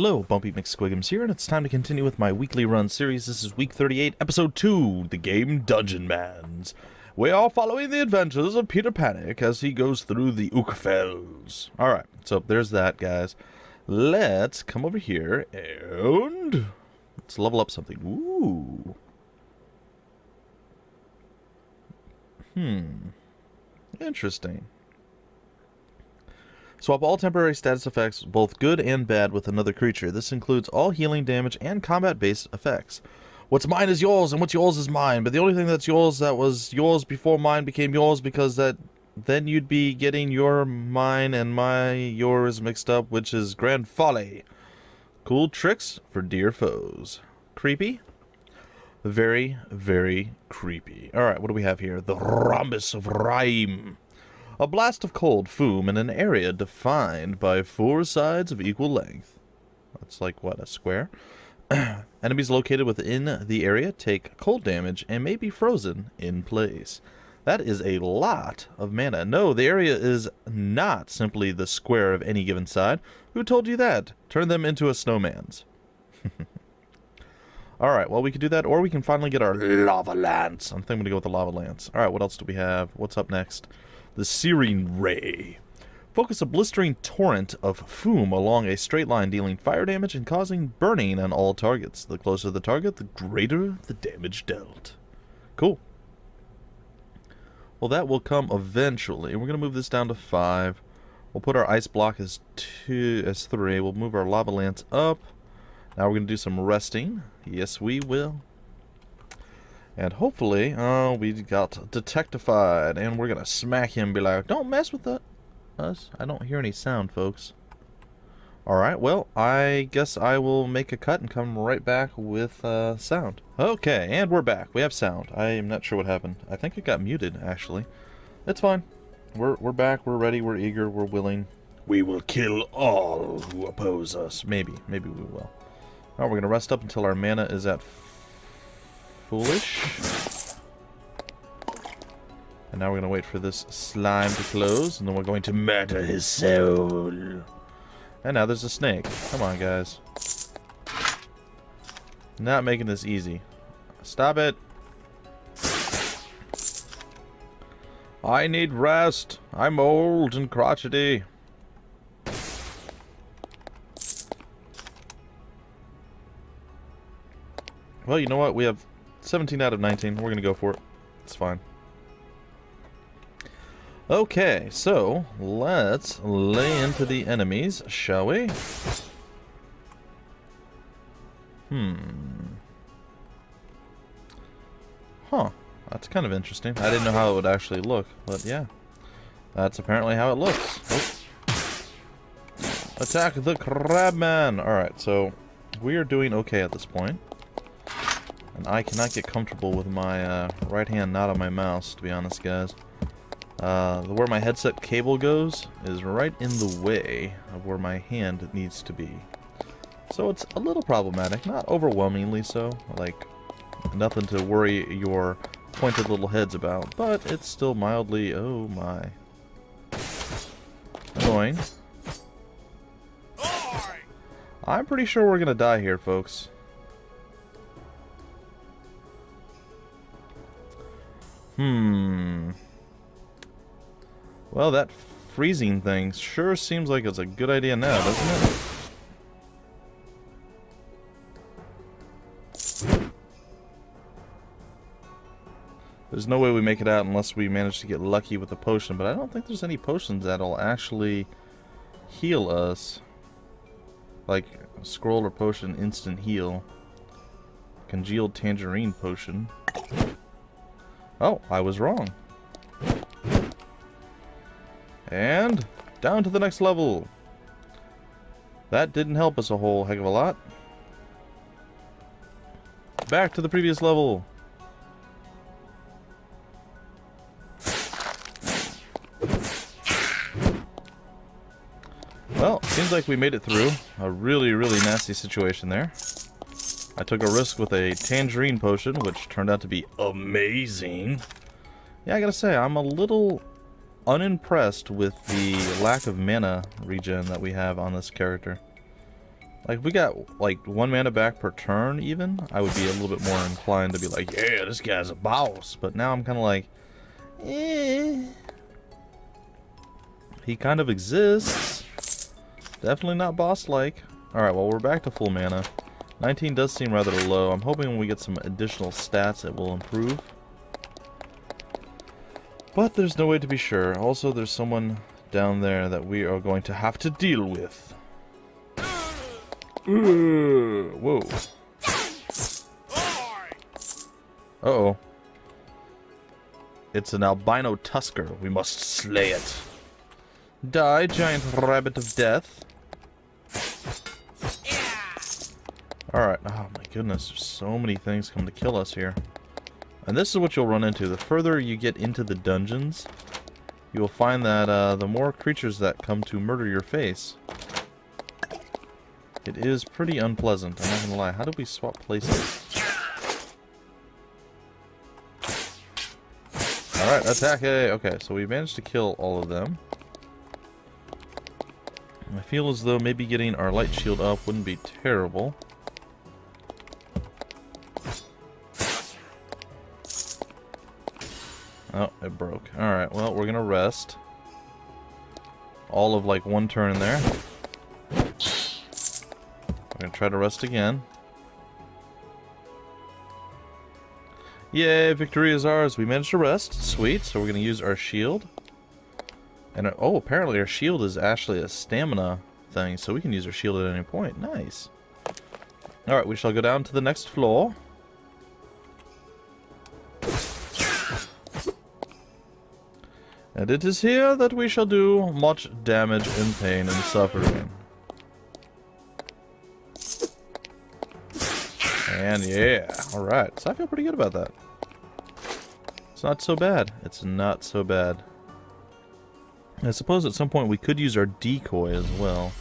Hello, Bumpy McSquigums here, and it's time to continue with my weekly run series. This is week 38, episode 2, the game Dungeonmans. We are following the adventures of Peter Panic as he goes through the Fells. Alright, so there's that, guys. Let's come over here and let's level up something. Ooh. Interesting. Swap all temporary status effects, both good and bad, with another creature. This includes all healing damage and combat-based effects. What's mine is yours, and what's yours is mine. But the only thing that's yours that was yours before mine became yours, because then you'd be getting your mine and my yours mixed up, which is grand folly. Cool tricks for dear foes. Creepy? Very, very creepy. Alright, what do we have here? The Rhombus of Rhyme. A blast of cold foam in an area defined by 4 sides of equal length. That's like, what, a square? Enemies located within the area take cold damage and may be frozen in place. That is a lot of mana. No, the area is not simply the square of any given side. Who told you that? Turn them into a snowman's. Alright, well, we could do that, or we can finally get our lava lance. I think I'm going to go with the lava lance. Alright, what else do we have? What's up next? The Searing Ray. Focus a blistering torrent of foam along a straight line, dealing fire damage and causing burning on all targets. The closer the target, the greater the damage dealt. Cool. Well, that will come eventually. We're going to move this down to 5. We'll put our ice block as 3. We'll move our lava lance up. Now we're going to do some resting. Yes, we will. And hopefully, we got detectified, and we're gonna smack him and be like, don't mess with us. I don't hear any sound, folks. Alright, well, I guess I will make a cut and come right back with sound. Okay, and we're back. We have sound. I am not sure what happened. I think it got muted, actually. It's fine. We're back, we're ready, we're eager, we're willing. We will kill all who oppose us. Maybe we will. Alright, we're gonna rest up until our mana is at foolish. And now we're going to wait for this slime to close, and then we're going to murder his soul. And now there's a snake. Come on, guys. Not making this easy. Stop it. I need rest. I'm old and crotchety. Well, you know what? We have 17 out of 19. We're going to go for it. It's fine. Okay, so let's lay into the enemies, shall we? Huh. That's kind of interesting. I didn't know how it would actually look, but yeah. That's apparently how it looks. Oh. Attack the crabman! Alright, so we are doing okay at this point. And I cannot get comfortable with my right hand not on my mouse, to be honest, guys. Where my headset cable goes is right in the way of where my hand needs to be. So it's a little problematic, not overwhelmingly so, like nothing to worry your pointed little heads about, but it's still mildly, oh my, annoying. I'm pretty sure we're gonna die here, folks. Well, that freezing thing sure seems like it's a good idea now, doesn't it? There's no way we make it out unless we manage to get lucky with a potion, but I don't think there's any potions that'll actually heal us. Like a scroll or potion, instant heal. Congealed tangerine potion. Oh, I was wrong. And down to the next level. That didn't help us a whole heck of a lot. Back to the previous level. Well, seems like we made it through a really, really nasty situation there. I took a risk with a tangerine potion, which turned out to be amazing. Yeah, I gotta say, I'm a little unimpressed with the lack of mana regen that we have on this character. Like, if we got, like, 1 mana back per turn, even, I would be a little bit more inclined to be like, yeah, this guy's a boss. But now I'm kind of like, eh. He kind of exists. Definitely not boss-like. Alright, well, we're back to full mana. 19 does seem rather low. I'm hoping when we get some additional stats, it will improve. But there's no way to be sure. Also, there's someone down there that we are going to have to deal with. Whoa. Uh-oh. It's an albino tusker. We must slay it. Die, giant rabbit of death. Alright. Oh my goodness, there's so many things coming to kill us here. And this is what you'll run into. The further you get into the dungeons, you will find that the more creatures that come to murder your face. It is pretty unpleasant, I'm not gonna lie. How do we swap places? Alright, attack! Okay, so we managed to kill all of them. I feel as though maybe getting our light shield up wouldn't be terrible. Oh, it broke. Alright, well, we're gonna rest. All of, like, 1 turn there. We're gonna try to rest again. Yay, victory is ours. We managed to rest. Sweet. So we're gonna use our shield. And, oh, apparently our shield is actually a stamina thing, so we can use our shield at any point. Nice. Alright, we shall go down to the next floor. And it is here that we shall do much damage and pain and suffering. And yeah, alright. So I feel pretty good about that. It's not so bad. It's not so bad. I suppose at some point we could use our decoy as well.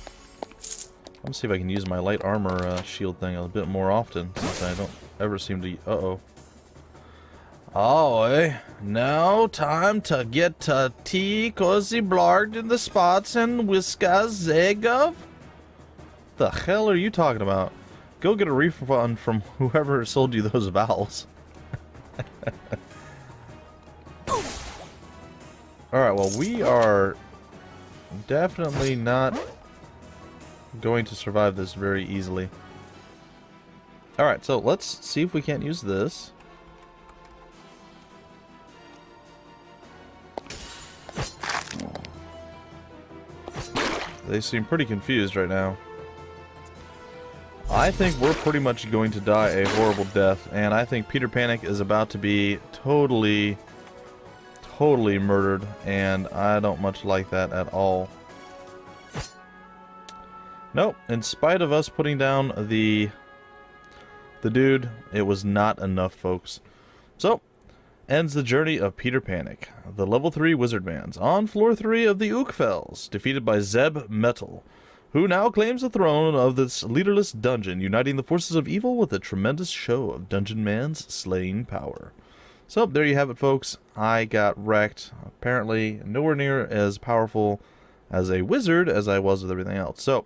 Let me see if I can use my light armor shield thing a bit more often, since I don't ever seem to... Uh-oh. Oh, now time to get to tea, cozy blarged in the spots and whiskas zegov? The hell are you talking about? Go get a refund from whoever sold you those vowels. Alright, well, we are definitely not going to survive this very easily. Alright, so let's see if we can't use this. They seem pretty confused right now. I think we're pretty much going to die a horrible death, and I think Peter Panic is about to be totally murdered, and I don't much like that at all. Nope, in spite of us putting down the dude, it was not enough, folks. So, ends the journey of Peter Panic, the level 3 Wizardmans, on floor 3 of the Ookfells, defeated by Zeb Metal, who now claims the throne of this leaderless dungeon, uniting the forces of evil with a tremendous show of Dungeonmans slaying power. So, there you have it, folks. I got wrecked. Apparently, nowhere near as powerful as a wizard as I was with everything else. So,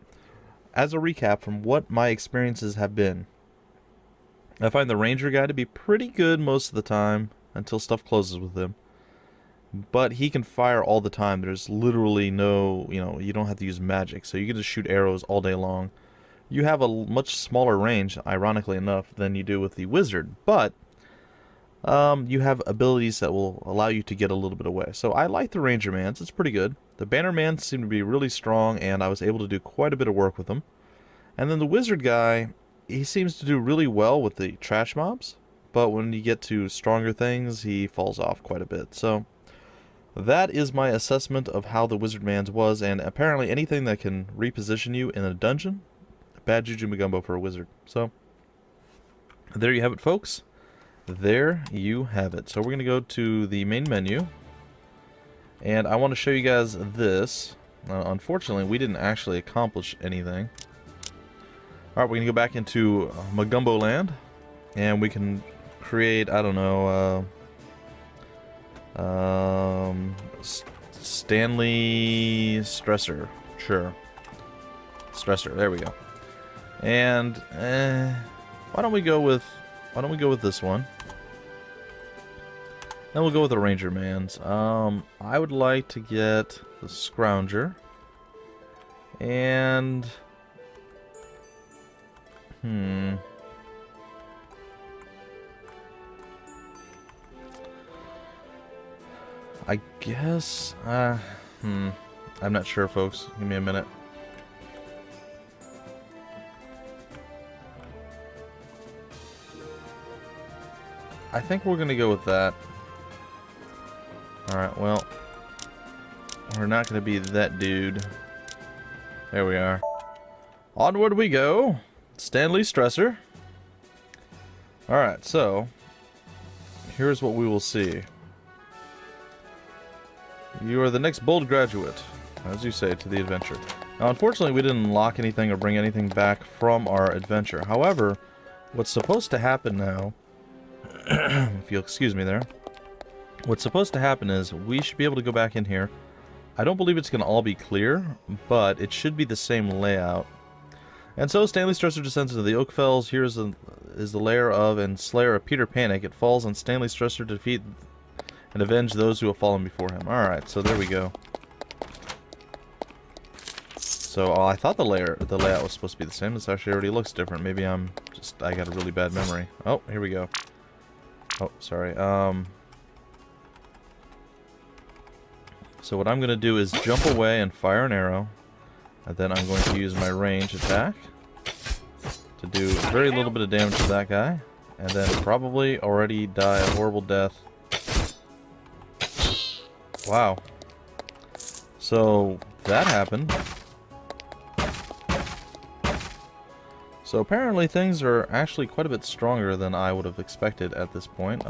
as a recap from what my experiences have been, I find the Ranger guy to be pretty good most of the time, until stuff closes with him. But he can fire all the time. There's literally no, you don't have to use magic. So you can just shoot arrows all day long. You have a much smaller range, ironically enough, than you do with the wizard. But you have abilities that will allow you to get a little bit away. So I like the Rangermans. It's pretty good. The Bannermans seem to be really strong, and I was able to do quite a bit of work with them. And then the wizard guy, he seems to do really well with the trash mobs. But when you get to stronger things, he falls off quite a bit. So, that is my assessment of how the Wizardmans was, and apparently anything that can reposition you in a dungeon, bad juju magumbo for a wizard. So, there you have it, folks. There you have it. So, we're going to go to the main menu, and I want to show you guys this. Unfortunately, we didn't actually accomplish anything. Alright, we're going to go back into Magumbo Land, and we can create, I don't know, Stanley Stressor. Sure. Stressor, there we go. And why don't we go with this one? Then we'll go with the Dungeonmans. I would like to get the Scrounger. And I guess I'm not sure, folks. Give me a minute. I think we're gonna go with that. Alright, well, we're not gonna be that dude. There we are. Onward we go. Stanley Stresser. Alright, so here's what we will see. You are the next bold graduate, as you say, to the adventure. Now, unfortunately, we didn't unlock anything or bring anything back from our adventure. However, what's supposed to happen now, if you'll excuse me there, what's supposed to happen is we should be able to go back in here. I don't believe it's going to all be clear, but it should be the same layout. And so Stanley Stresser descends into the Oak Fells. Here is the lair of and slayer of Peter Panic. It falls on Stanley Stresser to defeat and avenge those who have fallen before him. Alright, so there we go. So I thought the layout was supposed to be the same. This actually already looks different. Maybe I got a really bad memory. Oh, here we go. Oh, sorry. So what I'm going to do is jump away and fire an arrow. And then I'm going to use my range attack to do very little bit of damage to that guy. And then probably already die a horrible death. Wow. So that happened. So apparently things are actually quite a bit stronger than I would have expected at this point.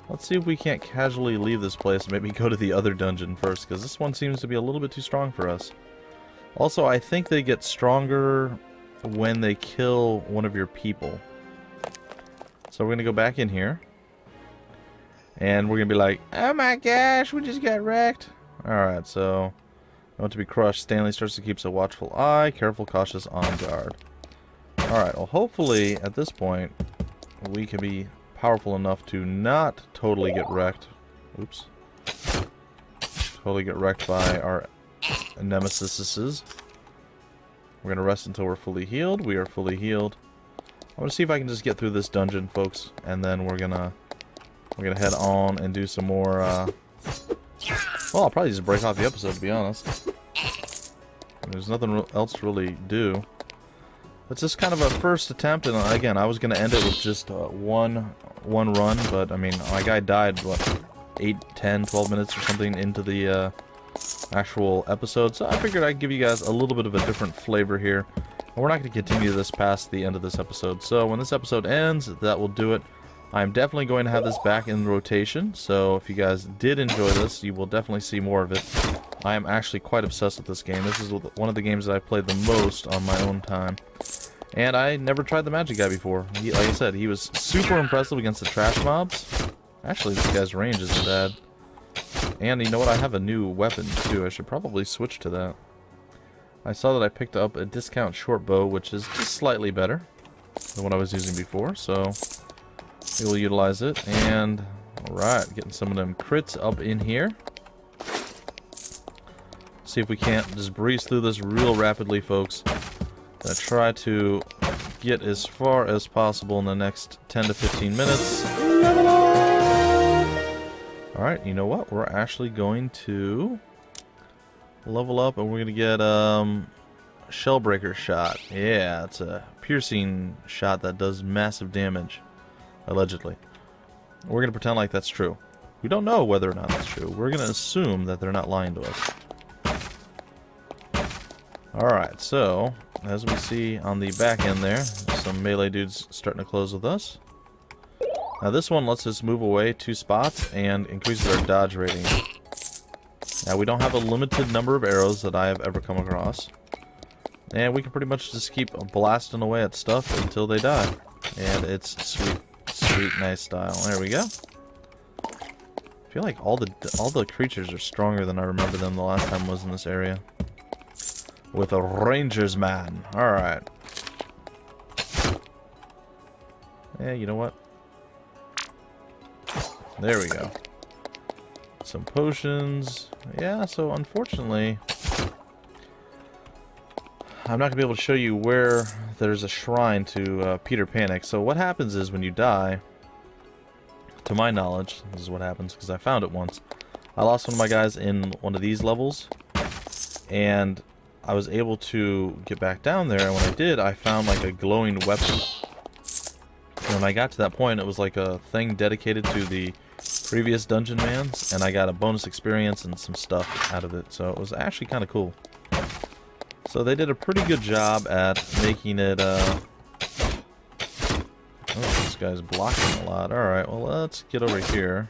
Let's see if we can't casually leave this place and maybe go to the other dungeon first, because this one seems to be a little bit too strong for us. Also, I think they get stronger when they kill one of your people. So we're going to go back in here. And we're going to be like, oh my gosh, we just got wrecked. Alright, so I want to be crushed. Stanley Stresser keeps a watchful eye, careful, cautious, on guard. Alright, well hopefully at this point we can be powerful enough to not totally get wrecked. Oops. Totally get wrecked by our nemesises. We're going to rest until we're fully healed. We are fully healed. I want to see if I can just get through this dungeon, folks, and then we're gonna head on and do some more, well, I'll probably just break off the episode, to be honest. There's nothing else to really do. It's just kind of a first attempt, and again, I was going to end it with just one run, but, I mean, my guy died, what, 8, 10, 12 minutes or something into the actual episode, so I figured I'd give you guys a little bit of a different flavor here. And we're not going to continue this past the end of this episode, so when this episode ends, that will do it. I'm definitely going to have this back in rotation, so if you guys did enjoy this, you will definitely see more of it. I am actually quite obsessed with this game. This is one of the games that I played the most on my own time. And I never tried the magic guy before. Like I said, he was super impressive against the trash mobs. Actually, this guy's range isn't bad. And you know what? I have a new weapon, too. I should probably switch to that. I saw that I picked up a discount short bow, which is just slightly better than what I was using before, so we will utilize it. And alright, getting some of them crits up in here. See if we can't just breeze through this real rapidly, folks. Gonna try to get as far as possible in the next 10 to 15 minutes. Level up! Alright, you know what? We're actually going to level up, and we're gonna get Shellbreaker shot. Yeah, it's a piercing shot that does massive damage, allegedly. We're gonna pretend like that's true. We don't know whether or not that's true. We're gonna assume that they're not lying to us. Alright, so as we see on the back end there, some melee dudes starting to close with us. Now this one lets us move away 2 spots and increases our dodge rating. Now we don't have a limited number of arrows that I have ever come across. And we can pretty much just keep blasting away at stuff until they die. And it's sweet, sweet, nice style. There we go. I feel like all the creatures are stronger than I remember them the last time I was in this area. With a ranger's man. Alright. Yeah, you know what? There we go. Some potions. Yeah, so unfortunately, I'm not going to be able to show you where there's a shrine to Peter Panic. So what happens is when you die, to my knowledge, this is what happens because I found it once. I lost one of my guys in one of these levels, and I was able to get back down there, and when I did, I found like a glowing weapon. And when I got to that point, it was like a thing dedicated to the previous Dungeonmans, and I got a bonus experience and some stuff out of it, so it was actually kind of cool. So they did a pretty good job at making it, oh, this guy's blocking a lot. Alright, well, let's get over here.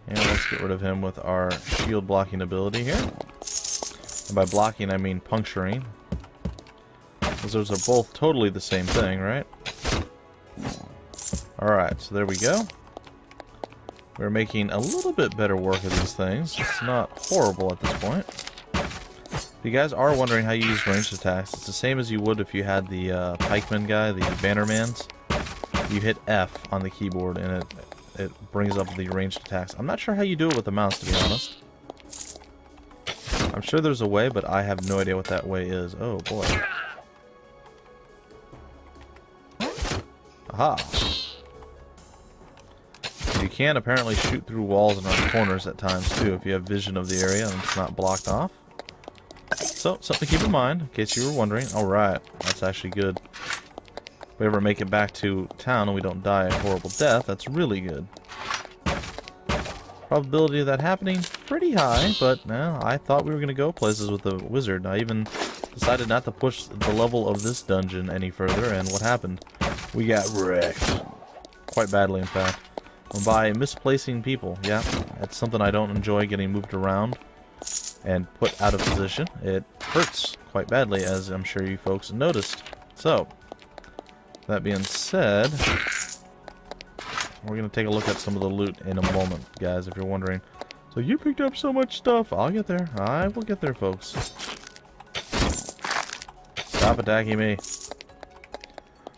And let's get rid of him with our shield blocking ability here. And by blocking, I mean puncturing. Because those are both totally the same thing, right? Alright, so there we go. We're making a little bit better work of these things. It's not horrible at this point. If you guys are wondering how you use ranged attacks, it's the same as you would if you had the pikeman guy, the Bannermans. You hit F on the keyboard and it brings up the ranged attacks. I'm not sure how you do it with the mouse, to be honest. I'm sure there's a way, but I have no idea what that way is. Oh, boy. Aha. You can apparently shoot through walls and around corners at times, too, if you have vision of the area and it's not blocked off. So, something to keep in mind, in case you were wondering. Alright, that's actually good. If we ever make it back to town and we don't die a horrible death, that's really good. Probability of that happening, pretty high, but I thought we were going to go places with the wizard. I even decided not to push the level of this dungeon any further, and what happened? We got wrecked. Quite badly, in fact. By misplacing people. Yeah, that's something I don't enjoy, getting moved around and put out of position. It hurts quite badly, as I'm sure you folks noticed. So, that being said, we're going to take a look at some of the loot in a moment, guys, if you're wondering. So you picked up so much stuff. I'll get there. I will get there, folks. Stop attacking me.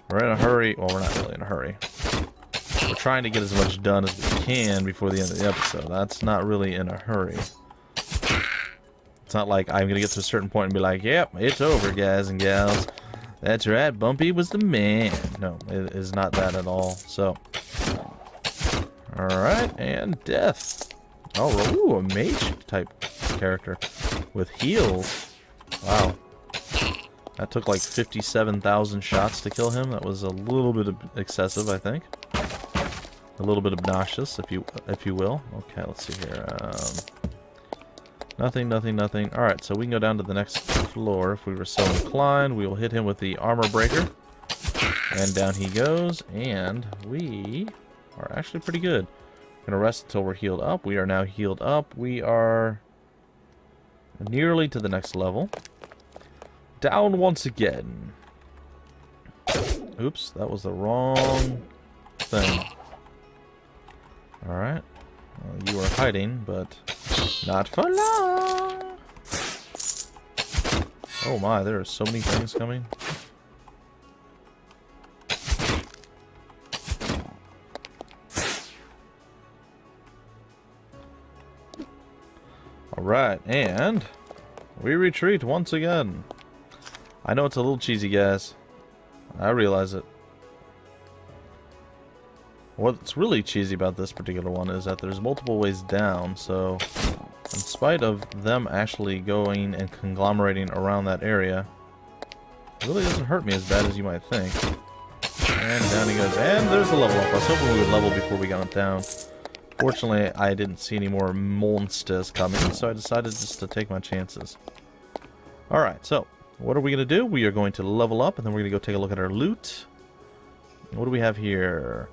We're in a hurry. Well, we're not really in a hurry. We're trying to get as much done as we can before the end of the episode. That's not really in a hurry. It's not like I'm going to get to a certain point and be like, yep, it's over, guys and gals. That's right, Bumpy was the man. No, it is not that at all. So, alright, and death. Oh, ooh, a mage type character with heals. Wow. That took like 57,000 shots to kill him. That was a little bit excessive, I think. A little bit obnoxious, if you will. Okay, let's see here. Nothing, nothing, nothing. Alright, so we can go down to the next floor if we were so inclined. We will hit him with the armor breaker. And down he goes. And we are actually pretty good. We're going to rest until we're healed up. We are now healed up. We are nearly to the next level. Down once again. Oops, that was the wrong thing. Alright. Well, you are hiding, but not for long. Oh my, there are so many things coming. Alright, and we retreat once again. I know it's a little cheesy, guys. I realize it. What's really cheesy about this particular one is that there's multiple ways down, so in spite of them actually going and conglomerating around that area, it really doesn't hurt me as bad as you might think. And down he goes, and there's the level up. I was hoping we would level before we got down. Fortunately, I didn't see any more monsters coming, so I decided just to take my chances. Alright, so what are we going to do? We are going to level up, and then we're going to go take a look at our loot. What do we have here?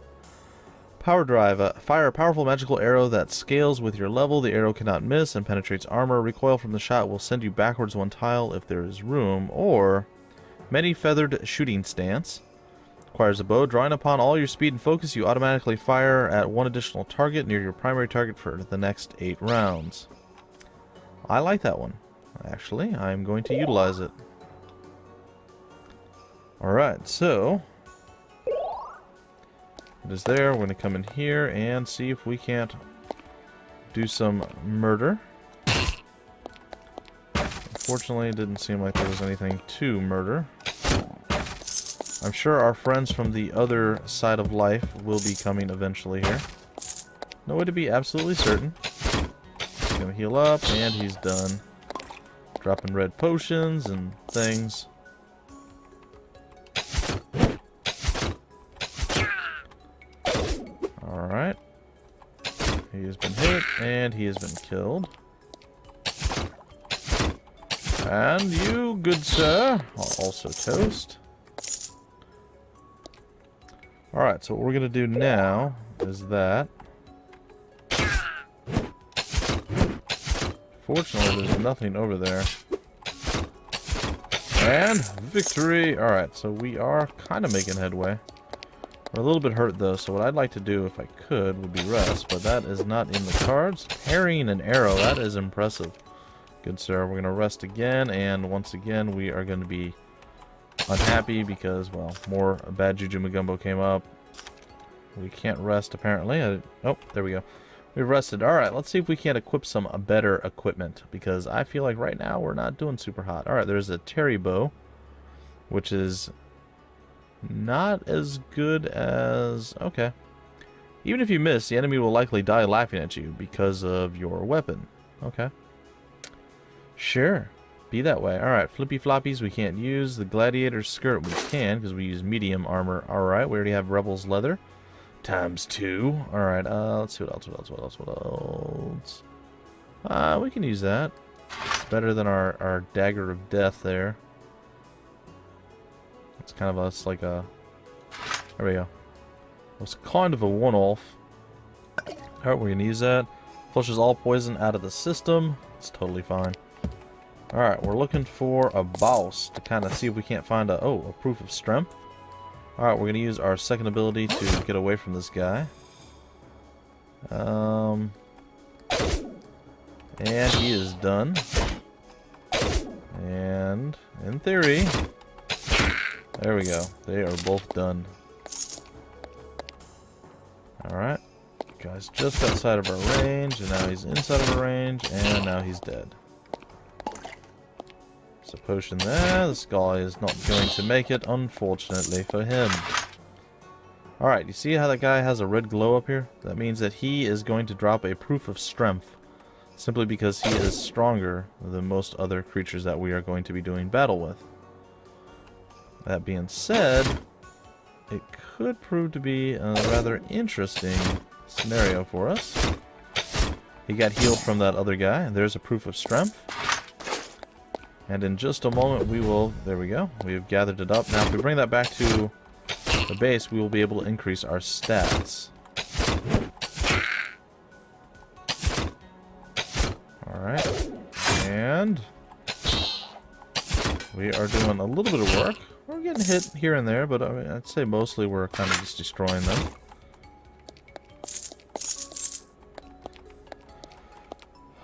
Power drive. Fire a powerful magical arrow that scales with your level. The arrow cannot miss and penetrates armor. Recoil from the shot will send you backwards one tile if there is room. Or many feathered shooting stance. Requires a bow. Drawing upon all your speed and focus, you automatically fire at one additional target near your primary target for the next 8 rounds. I like that one. Actually, I'm going to utilize it. Alright, so It is there. We're going to come in here and see if we can't do some murder. Unfortunately, it didn't seem like there was anything to murder. I'm sure our friends from the other side of life will be coming eventually here. No way to be absolutely certain. He's going to heal up, and he's done. Dropping red potions and things. Alright. He has been hit, and he has been killed. And you, good sir, are also toast. Alright, so what we're going to do now is that. Fortunately, there's nothing over there. And victory! Alright, so we are kind of making headway. We're a little bit hurt though, so what I'd like to do, if I could, would be rest, but that is not in the cards. Parrying an arrow, that is impressive. Good sir, we're going to rest again, and once again we are going to be unhappy because, well, more bad Juju Magumbo came up. We can't rest apparently. Oh, there we go. We've rested. Alright, let's see if we can't equip some better equipment, because I feel like right now we're not doing super hot. Alright, there's a Terry bow, which is not as good as... Okay. Even if you miss, the enemy will likely die laughing at you because of your weapon. Okay. Sure. Be that way. Alright, flippy floppies we can't use. The gladiator skirt we can, because we use medium armor. Alright, we already have rebel's leather. ×2. Alright, let's see what else. We can use that. It's better than our dagger of death there. It's kind of us like a... There we go. It was kind of a one-off. Alright, we're going to use that. Flushes all poison out of the system. It's totally fine. Alright, we're looking for a boss to kind of see if we can't find a... Oh, a proof of strength. Alright, we're going to use our second ability to get away from this guy. And he is done. And, in theory... There we go. They are both done. Alright. Guy's just outside of our range, and now he's inside of our range, and now he's dead. So potion there. This guy is not going to make it, unfortunately for him. Alright, you see how that guy has a red glow up here? That means that he is going to drop a proof of strength, simply because he is stronger than most other creatures that we are going to be doing battle with. That being said, it could prove to be a rather interesting scenario for us. He got healed from that other guy, and there's a proof of strength. And in just a moment we will... There we go. We've gathered it up. Now if we bring that back to the base, we will be able to increase our stats. Alright. And... we are doing a little bit of work. We're getting hit here and there, but I mean, I'd say mostly we're kind of just destroying them.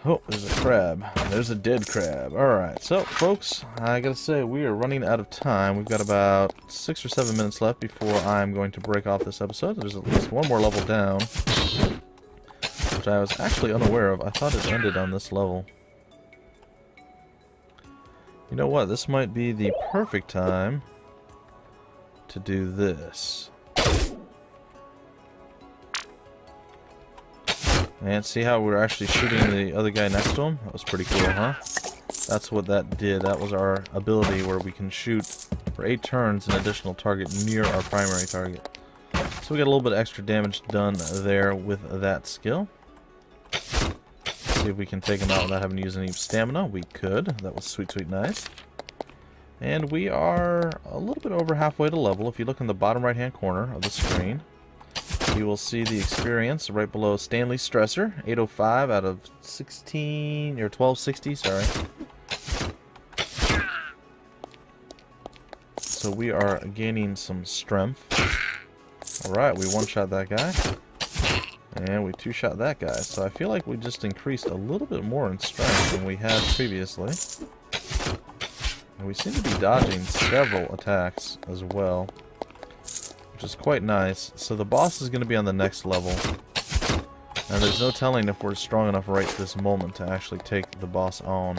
Oh, there's a crab. There's a dead crab. Alright, so, folks, I gotta say, we are running out of time. We've got about 6 or 7 minutes left before I'm going to break off this episode. There's at least one more level down, which I was actually unaware of. I thought it ended on this level. You know what? This might be the perfect time to do this. And see how we're actually shooting the other guy next to him? That was pretty cool, huh? That's what that did. That was our ability where we can shoot for 8 turns an additional target near our primary target. So we got a little bit of extra damage done there with that skill. See if we can take him out without having to use any stamina. We could. That was sweet, sweet, nice. And we are a little bit over halfway to level. If you look in the bottom right-hand corner of the screen, you will see the experience right below Stanley's Stressor, 805 out of 16 or 1260, sorry. So we are gaining some strength. Alright, we one-shot that guy. And we two-shot that guy. So I feel like we just increased a little bit more in strength than we had previously. And we seem to be dodging several attacks as well. which is quite nice. So the boss is going to be on the next level. And there's no telling if we're strong enough right this moment to actually take the boss on.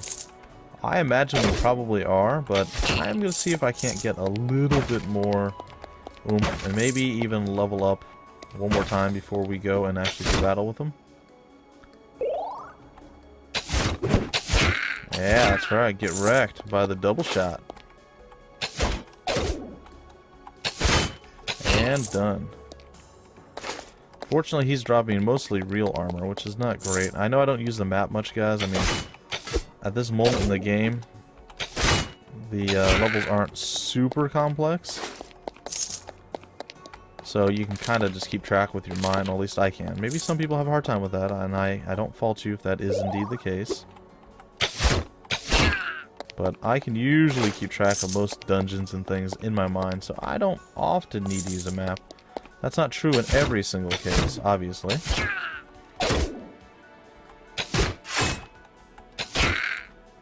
I imagine we probably are, but I'm going to see if I can't get a little bit more oomph and maybe even level up one more time before we go and actually do battle with him. Yeah, that's right. Get wrecked by the double shot. And done. Fortunately, he's dropping mostly real armor, which is not great. I know I don't use the map much, guys. I mean, at this moment in the game, the levels aren't super complex. So you can kind of just keep track with your mind, or at least I can. Maybe some people have a hard time with that, and I don't fault you if that is indeed the case. But I can usually keep track of most dungeons and things in my mind, so I don't often need to use a map. That's not true in every single case, obviously.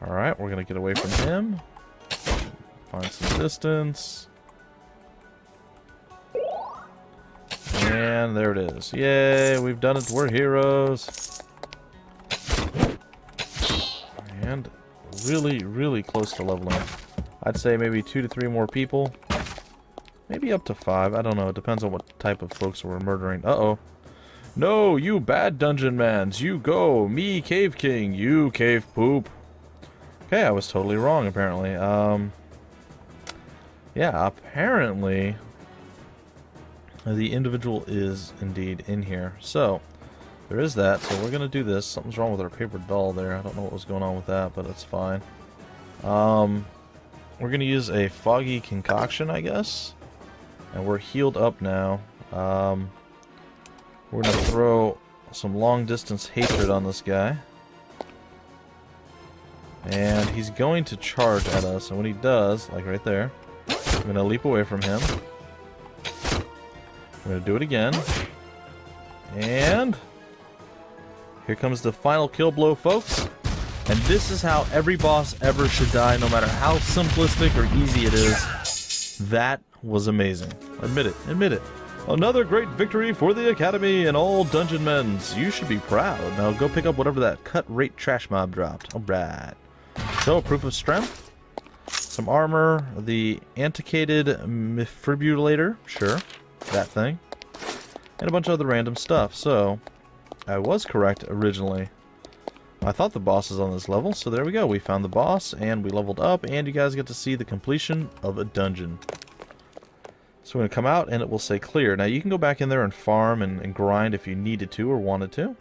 Alright, we're going to get away from him. Find some distance. And there it is. Yay, we've done it. We're heroes. And really, really close to leveling. I'd say maybe 2 to 3 more people. Maybe up to 5. I don't know. It depends on what type of folks we're murdering. Uh-oh. No, you bad Dungeonmans. You go. Me, Cave King. You, Cave Poop. Okay, I was totally wrong, apparently. Yeah, apparently the individual is indeed in here. So, there is that. So we're going to do this. Something's wrong with our paper doll there. I don't know what was going on with that, but it's fine. We're going to use a foggy concoction, I guess. And we're healed up now. We're going to throw some long distance hatred on this guy. And he's going to charge at us. And when he does, like right there, I'm going to leap away from him. I'm going to do it again. And here comes the final kill blow, folks. And this is how every boss ever should die, no matter how simplistic or easy it is. That was amazing. Admit it. Admit it. Another great victory for the Academy and all Dungeonmans. You should be proud. Now go pick up whatever that cut rate trash mob dropped. Alright. So, proof of strength. Some armor. The antiquated defibrillator. Sure. That thing. And a bunch of other random stuff. So, I was correct originally. I thought the boss is on this level, so there we go. We found the boss, and we leveled up, and you guys get to see the completion of a dungeon. So we're going to come out, and it will say clear. Now, you can go back in there and farm and grind if you needed to or wanted to.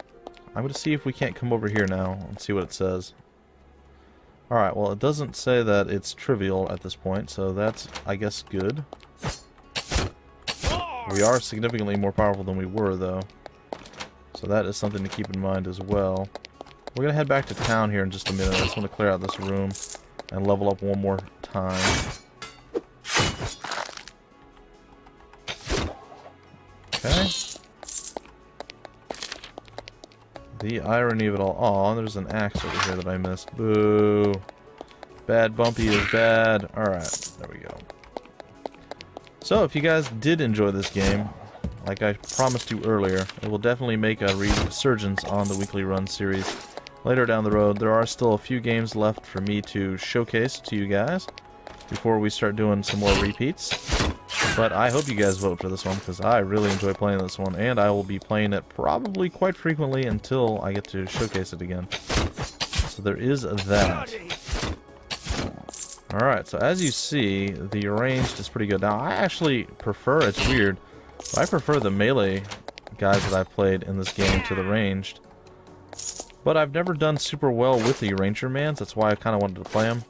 I'm going to see if we can't come over here now and see what it says. Alright, well, it doesn't say that it's trivial at this point, so that's, I guess, good. We are significantly more powerful than we were, though. So that is something to keep in mind as well. We're going to head back to town here in just a minute. I just want to clear out this room and level up one more time. Okay. The irony of it all. Aw, there's an axe over here that I missed. Boo. Bad Bumpy is bad. Alright, there we go. So, if you guys did enjoy this game, like I promised you earlier, it will definitely make a resurgence on the Weekly Run series later down the road. There are still a few games left for me to showcase to you guys before we start doing some more repeats. But I hope you guys vote for this one, because I really enjoy playing this one, and I will be playing it probably quite frequently until I get to showcase it again. So there is that. Alright, so as you see, the ranged is pretty good. Now, I actually prefer, it's weird, but I prefer the melee guys that I've played in this game to the ranged. But I've never done super well with the Rangermans, that's why I kind of wanted to play them.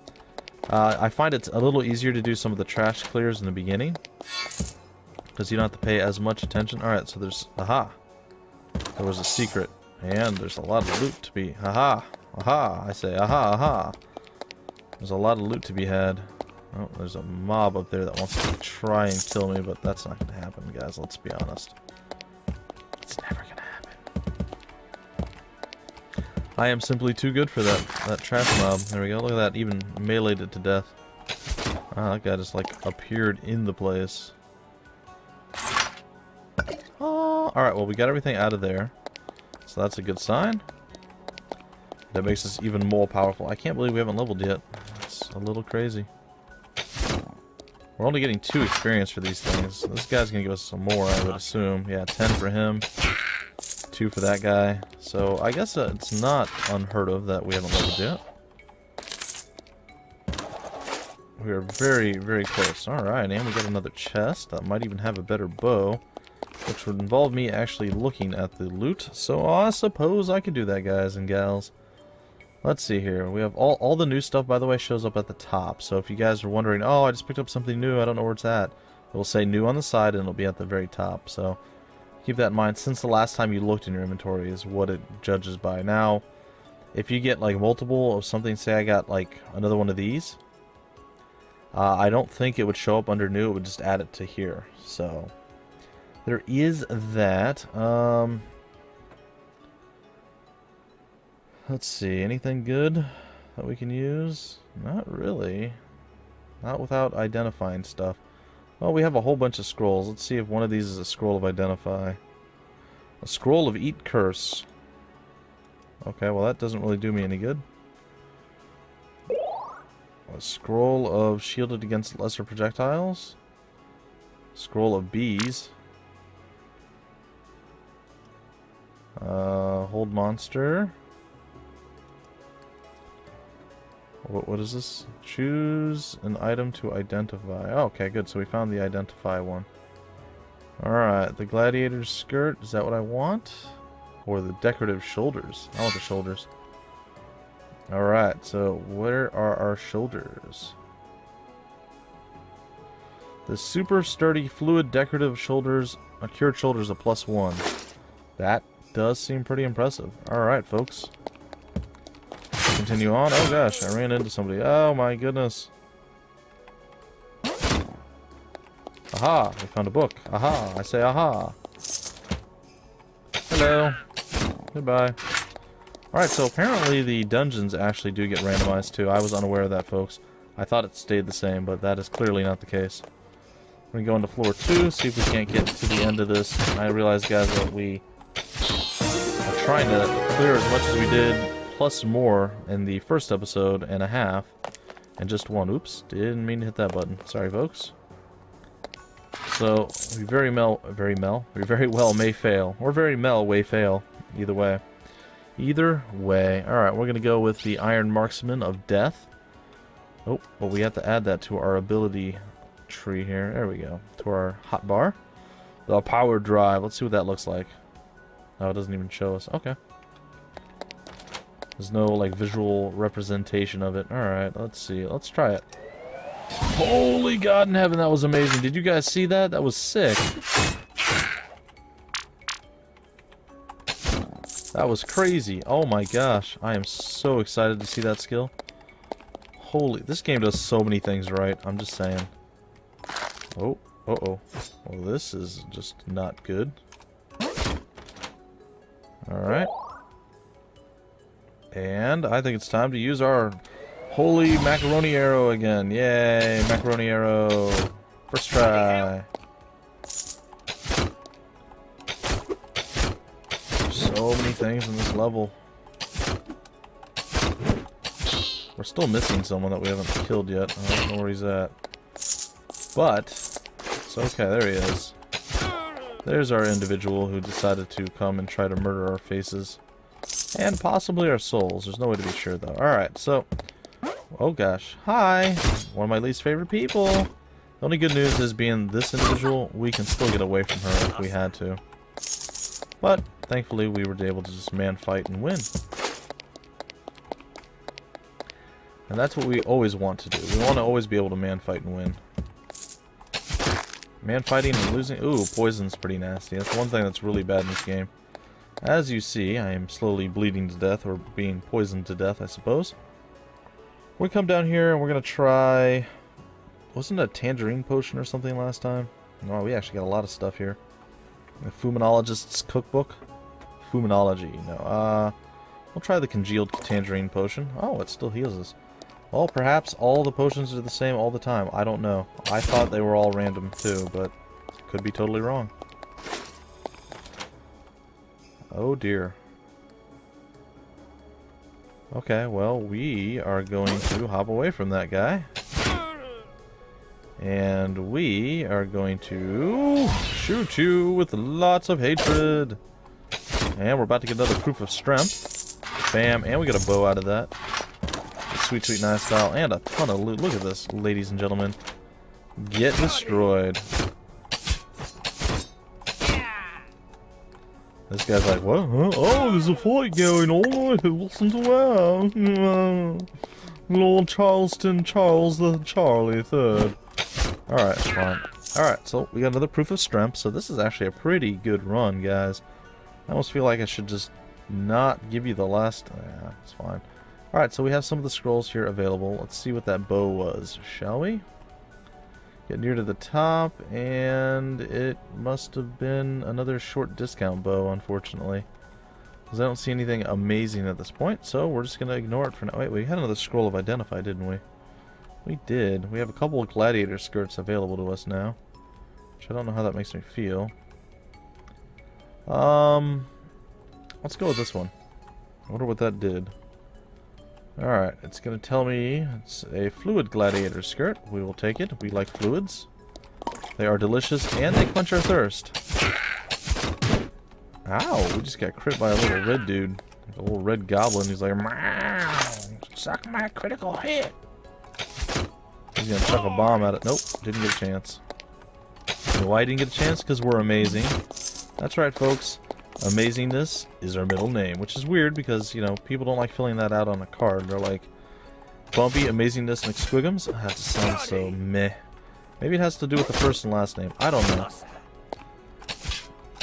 I find it's a little easier to do some of the trash clears in the beginning, because you don't have to pay as much attention. Alright, so there's, aha, there was a secret, and there's a lot of loot to be, aha, aha, I say, aha, aha. There's a lot of loot to be had. Oh, there's a mob up there that wants to try and kill me, but that's not going to happen, guys, let's be honest. It's never going to happen. I am simply too good for that trash mob. There we go, look at that, even meleeed it to death. Ah, that guy just, like, appeared in the place. Alright, well, we got everything out of there. So that's a good sign. That makes us even more powerful. I can't believe we haven't leveled yet. It's a little crazy. We're only getting 2 experience for these things. This guy's gonna give us some more, I would assume. Yeah, 10 for him. 2 for that guy. So I guess it's not unheard of that we haven't leveled yet. We are very, very close. Alright, and we got another chest that might even have a better bow, which would involve me actually looking at the loot. So I suppose I could do that, guys and gals. Let's see here. We have all the new stuff, by the way, shows up at the top. So if you guys are wondering, oh, I just picked up something new, I don't know where it's at, it will say new on the side and it'll be at the very top. So keep that in mind, since the last time you looked in your inventory is what it judges by. Now, if you get like multiple of something, say I got like another one of these, I don't think it would show up under new, it would just add it to here. So there is that. Let's see, anything good that we can use? Not really. Not without identifying stuff. Well, we have a whole bunch of scrolls. Let's see if one of these is a scroll of identify. A scroll of eat curse. Okay, well that doesn't really do me any good. A scroll of shielded against lesser projectiles. Scroll of bees. Hold monster. What is this? Choose an item to identify. Oh, okay, good. So we found the identify one. Alright, the gladiator's skirt. Is that what I want? Or the decorative shoulders? I want the shoulders. Alright, so where are our shoulders? The super sturdy fluid decorative shoulders, cured shoulders of +1. That does seem pretty impressive. Alright, folks. Continue on. Oh gosh, I ran into somebody. Oh my goodness. Aha, we found a book. Aha, I say aha. Hello. Goodbye. Alright, so apparently the dungeons actually do get randomized too. I was unaware of that, folks. I thought it stayed the same, but that is clearly not the case. We're going to go into floor 2, see if we can't get to the end of this. I realize, guys, that we are trying to clear as much as we did, plus more in the first episode and a half, and just one. Oops, didn't mean to hit that button. Sorry, folks. So we very well may fail, or very may fail. Either way. Either way. All right, we're gonna go with the Iron Marksman of Death. Oh, well, we have to add that to our ability tree here. There we go. To our hotbar. The power drive. Let's see what that looks like. Oh, it doesn't even show us. Okay. There's no, like, visual representation of it. Alright, let's see. Let's try it. Holy God in heaven, that was amazing. Did you guys see that? That was sick. That was crazy. Oh my gosh. I am so excited to see that skill. Holy, this game does so many things right. I'm just saying. Oh, uh-oh. Well, this is just not good. Alright. And I think it's time to use our holy macaroni arrow again. Yay, macaroni arrow. First try. So many things in this level. We're still missing someone that we haven't killed yet. I don't know where he's at. But, it's okay, there he is. There's our individual who decided to come and try to murder our faces. And possibly our souls. There's no way to be sure, though. Alright, so... Oh, gosh. Hi! One of my least favorite people! The only good news is, being this individual, we can still get away from her if we had to. But, thankfully, we were able to just man fight and win. And that's what we always want to do. We want to always be able to man fight and win. Man fighting and losing... Ooh, poison's pretty nasty. That's one thing that's really bad in this game. As you see, I am slowly bleeding to death, or being poisoned to death, I suppose. We come down here and we're going to try... Wasn't it a tangerine potion or something last time? No, we actually got a lot of stuff here. The Fuminologist's Cookbook? Fuminology, no. We'll try the congealed tangerine potion. Oh, it still heals us. Well, perhaps all the potions are the same all the time. I don't know. I thought they were all random too, but could be totally wrong. Oh dear. Okay, well, we are going to hop away from that guy. And we are going to shoot you with lots of hatred. And we're about to get another proof of strength. Bam, and we got a bow out of that. Sweet, sweet, nice style, and a ton of loot. Look at this, ladies and gentlemen. Get destroyed. This guy's like, what? Huh? Oh, there's a fight going on. Who wasn't around? Lord Charleston Charles the Charlie III. Alright, fine. Alright, so we got another proof of strength. So this is actually a pretty good run, guys. I almost feel like I should just not give you the last... Yeah, it's fine. Alright, so we have some of the scrolls here available. Let's see what that bow was, shall we? Get near to the top, and it must have been another short discount bow, unfortunately. Because I don't see anything amazing at this point, so we're just going to ignore it for now. Wait, we had another scroll of Identify, didn't we? We did. We have a couple of gladiator skirts available to us now. Which I don't know how that makes me feel. Let's go with this one. I wonder what that did. Alright, it's going to tell me it's a fluid gladiator skirt. We will take it. We like fluids. They are delicious and they quench our thirst. Ow, we just got crit by a little red dude. Like a little red goblin. He's like, meow, suck my critical hit. He's going to chuck a bomb at it. Nope, didn't get a chance. You know why he didn't get a chance? Because we're amazing. That's right, folks. Amazingness is our middle name, which is weird because, you know, people don't like filling that out on a card. They're like, Bumpy, Amazingness, McSquigums? That just sounds so meh. Maybe it has to do with the first and last name. I don't know.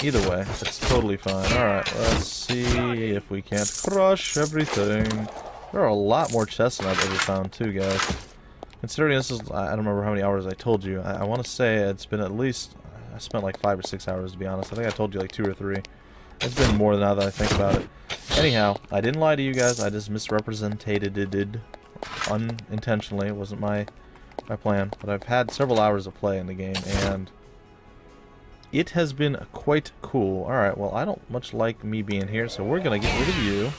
Either way, it's totally fine. Alright, let's see if we can't crush everything. There are a lot more chests than I've ever found too, guys. Considering this is, I don't remember how many hours I told you. I want to say it's been at least, I spent like 5 or 6 hours to be honest. I think I told you like 2 or 3. It's been more now that I think about it. Anyhow, I didn't lie to you guys. I just misrepresented it unintentionally. It wasn't my plan. But I've had several hours of play in the game, and it has been quite cool. Alright, well, I don't much like me being here, so we're going to get rid of you.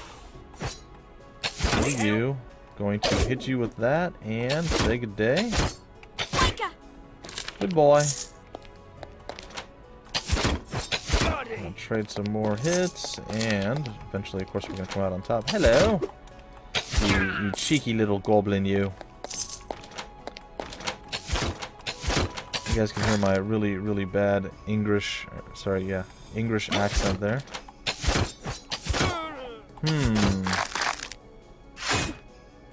Get rid of you. Going to hit you with that, and say good day. Good boy. I'll trade some more hits, and eventually, of course, we're going to come out on top. Hello! You cheeky little goblin, you. You guys can hear my really, really bad English, sorry, yeah, English accent there.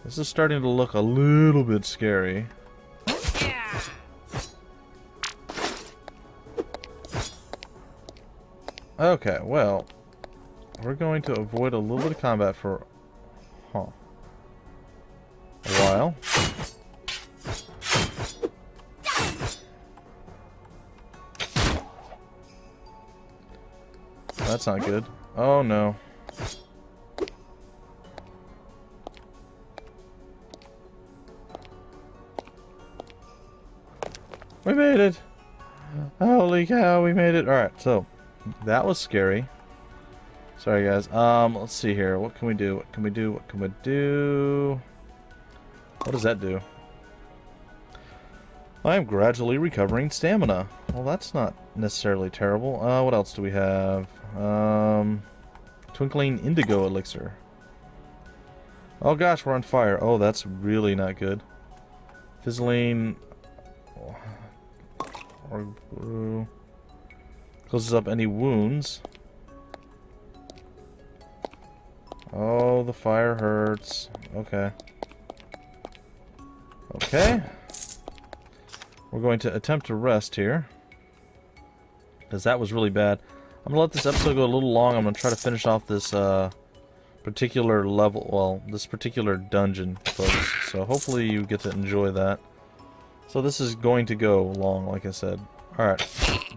This is starting to look a little bit scary. Okay, well, we're going to avoid a little bit of combat for a while. That's not good. Oh no. We made it! Holy cow, we made it! Alright, so that was scary. Sorry guys. Let's see here. What can we do? What can we do? What can we do? What does that do? I am gradually recovering stamina. Well, that's not necessarily terrible. What else do we have? Twinkling Indigo Elixir. Oh gosh, we're on fire. Oh, that's really not good. Fizzling... closes up any wounds. Oh, the fire hurts. Okay. Okay. We're going to attempt to rest here, because that was really bad. I'm going to let this episode go a little long. I'm going to try to finish off this particular level, well, this particular dungeon, folks. So hopefully you get to enjoy that. So this is going to go long, like I said. Alright,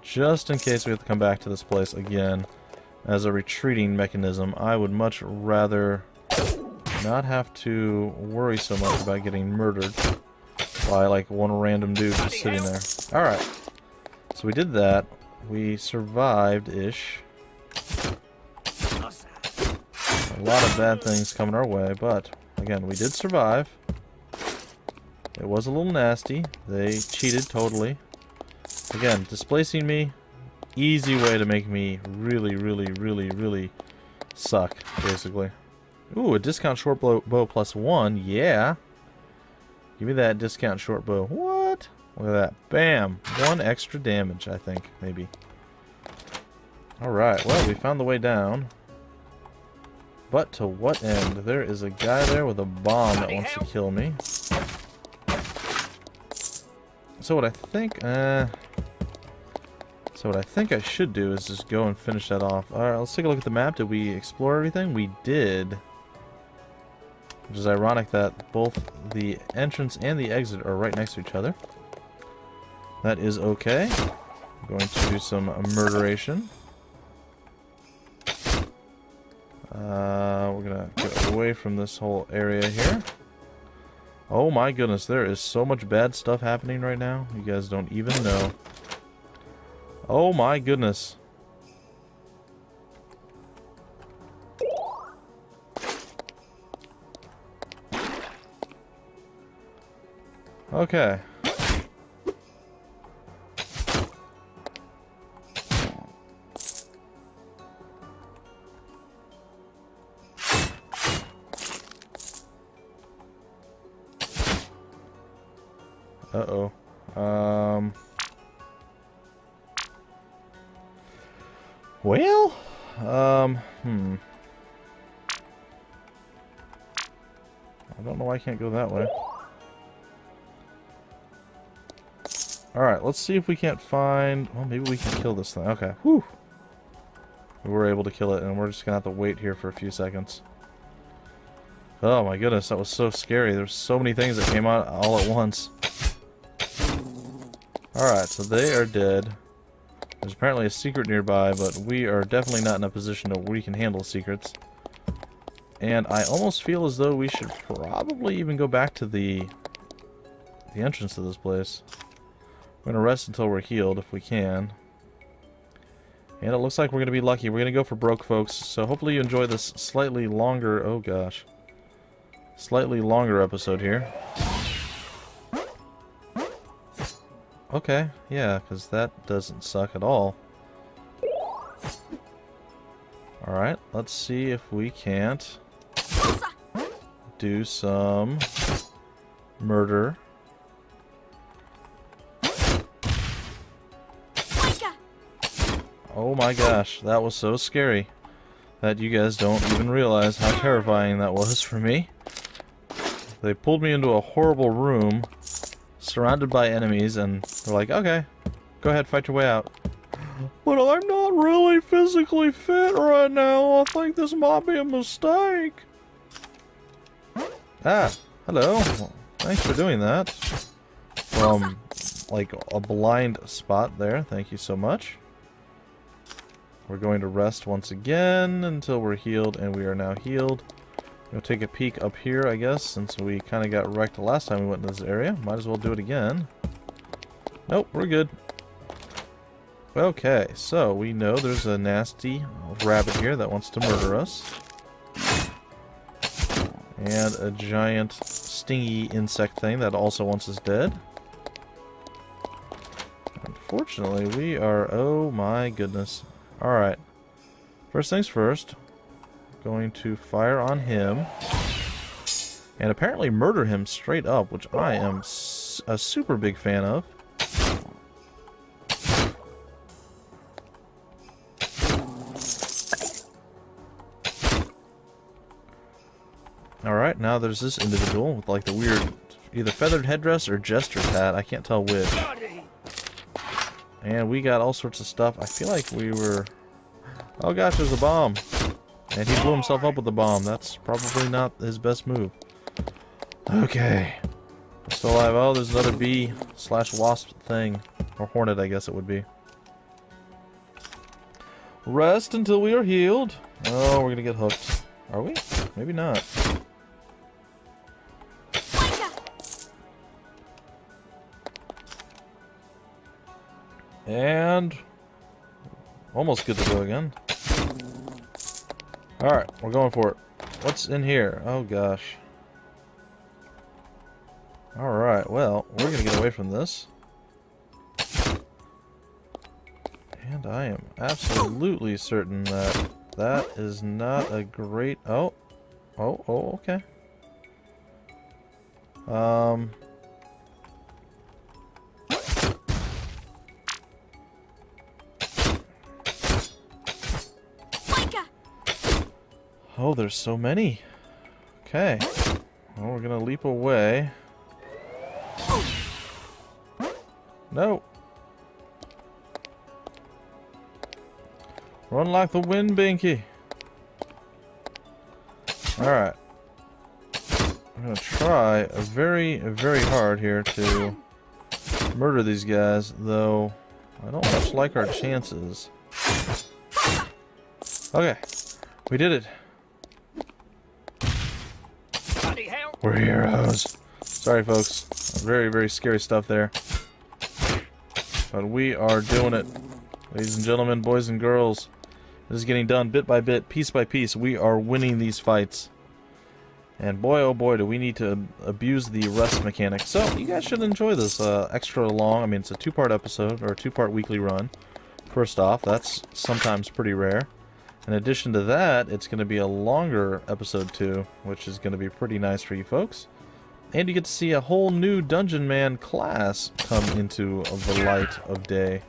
just in case we have to come back to this place again as a retreating mechanism, I would much rather not have to worry so much about getting murdered by like one random dude just sitting there. Alright, so we did that. We survived-ish. A lot of bad things coming our way, but again, we did survive. It was a little nasty. They cheated totally. Again, displacing me, easy way to make me really suck, basically. Ooh, a discount short bow +1, yeah. Give me that discount short bow. What? Look at that. Bam. 1 extra damage, I think, maybe. Alright, well, we found the way down. But to what end? There is a guy there with a bomb that wants to kill me. So what I think I should do is just go and finish that off. Alright, let's take a look at the map. Did we explore everything? We did. Which is ironic that both the entrance and the exit are right next to each other. That is okay. I'm going to do some murderation. We're gonna get away from this whole area here. Oh my goodness, there is so much bad stuff happening right now. You guys don't even know. Oh my goodness. Okay. Uh-oh. Well, I don't know why I can't go that way. Alright, let's see if we can't find... Well, maybe we can kill this thing. Okay. Whew. We were able to kill it, and we're just gonna have to wait here for a few seconds. Oh my goodness, that was so scary. There's so many things that came out all at once. Alright, so they are dead. There's apparently a secret nearby, but we are definitely not in a position where we can handle secrets. And I almost feel as though we should probably even go back to the entrance to this place. We're going to rest until we're healed if we can. And it looks like we're going to be lucky. We're going to go for broke, folks. So hopefully you enjoy this slightly longer... Oh gosh. Slightly longer episode here. Okay, yeah, because that doesn't suck at all. Alright, let's see if we can't do some murder. Oh my gosh, that was so scary that you guys don't even realize how terrifying that was for me. They pulled me into a horrible room surrounded by enemies, and they're like, okay, go ahead, fight your way out. But I'm not really physically fit right now. I think this might be a mistake. Ah, hello. Well, thanks for doing that. From, like, a blind spot there. Thank you so much. We're going to rest once again until we're healed, and we are now healed. We'll take a peek up here, I guess, since we kind of got wrecked the last time we went into this area. Might as well do it again. Nope, we're good. Okay, so we know there's a nasty rabbit here that wants to murder us. And a giant stingy insect thing that also wants us dead. Unfortunately, we are... Oh my goodness. Alright. First things first. Going to fire on him and apparently murder him straight up, which I am a super big fan of. Alright, now there's this individual with like the weird either feathered headdress or jester's hat, I can't tell which. And we got all sorts of stuff. I feel like we were... Oh gosh, there's a bomb. And he blew himself up with the bomb. That's probably not his best move. Okay. We're still alive. Oh, there's another bee/wasp thing. Or hornet, I guess it would be. Rest until we are healed. Oh, we're gonna get hooked. Are we? Maybe not. And... almost good to go again. Alright, we're going for it. What's in here? Oh gosh. Alright, well, we're gonna get away from this. And I am absolutely certain that that is not a great... Oh, okay. Oh, there's so many. Okay. Well, we're gonna leap away. No. Run like the wind, Binky. Alright. I'm gonna try very, very hard here to murder these guys, though I don't much like our chances. Okay. We did it. We're heroes. Sorry, folks. Very, very scary stuff there. But we are doing it. Ladies and gentlemen, boys and girls. This is getting done bit by bit, piece by piece. We are winning these fights. And boy, oh boy, do we need to abuse the rest mechanic. So, you guys should enjoy this extra long. I mean, it's a two-part episode, or a two-part weekly run. First off, that's sometimes pretty rare. In addition to that, it's going to be a longer episode 2, which is going to be pretty nice for you folks. And you get to see a whole new Dungeonman class come into the light of day.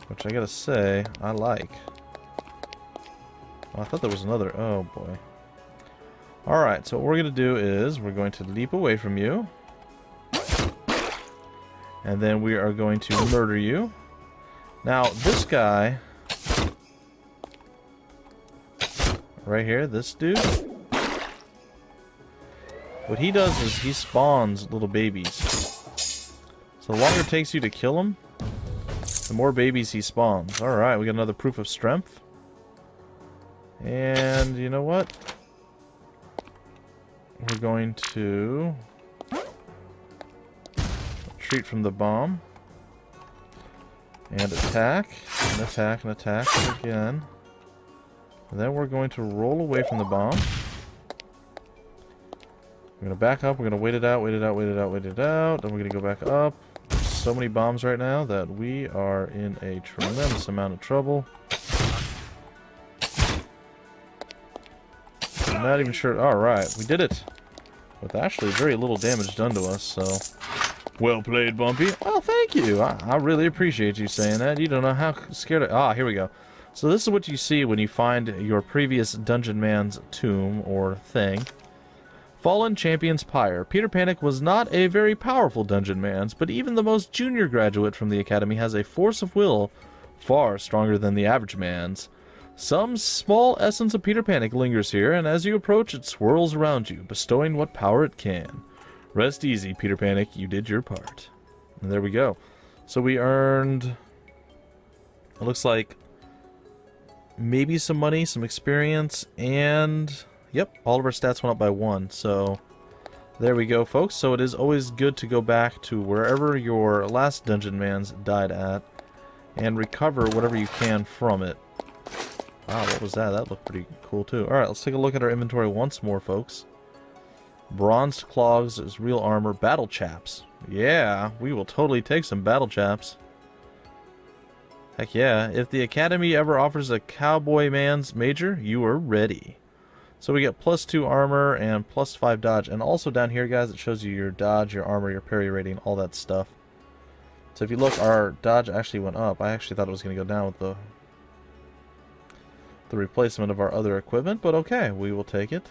Which I gotta say, I like. Oh, I thought there was another. Oh boy. Alright, so what we're going to do is we're going to leap away from you. And then we are going to murder you. Now, this guy... right here, this dude. What he does is he spawns little babies. So the longer it takes you to kill him, the more babies he spawns. Alright, we got another proof of strength. And you know what? We're going to retreat from the bomb. And attack. And attack and attack again. And then we're going to roll away from the bomb. We're going to back up. We're going to wait it out, wait it out, wait it out, wait it out. Then we're going to go back up. There's so many bombs right now that we are in a tremendous amount of trouble. I'm not even sure. Alright, we did it. With actually very little damage done to us, so... Well played, Bumpy. Oh, thank you. I really appreciate you saying that. You don't know how scared I... Ah, here we go. So this is what you see when you find your previous Dungeonman's tomb or thing. Fallen Champion's Pyre. Peter Panic was not a very powerful Dungeonman's, but even the most junior graduate from the Academy has a force of will far stronger than the average man's. Some small essence of Peter Panic lingers here, and as you approach, it swirls around you, bestowing what power it can. Rest easy, Peter Panic. You did your part. And there we go. So we earned... it looks like... maybe some money, some experience, and... yep, all of our stats went up by 1. So there we go, folks. So it is always good to go back to wherever your last Dungeonmans died at and recover whatever you can from it. Wow, what was that? That looked pretty cool too. Alright, let's take a look at our inventory once more, folks. Bronzed clogs is real armor. Battle chaps. Yeah, we will totally take some battle chaps. Heck yeah. If the Academy ever offers a Cowboy Man's Major, you are ready. So we get +2 armor and +5 dodge. And also down here, guys, it shows you your dodge, your armor, your parry rating, all that stuff. So if you look, our dodge actually went up. I actually thought it was going to go down with the replacement of our other equipment, but okay, we will take it.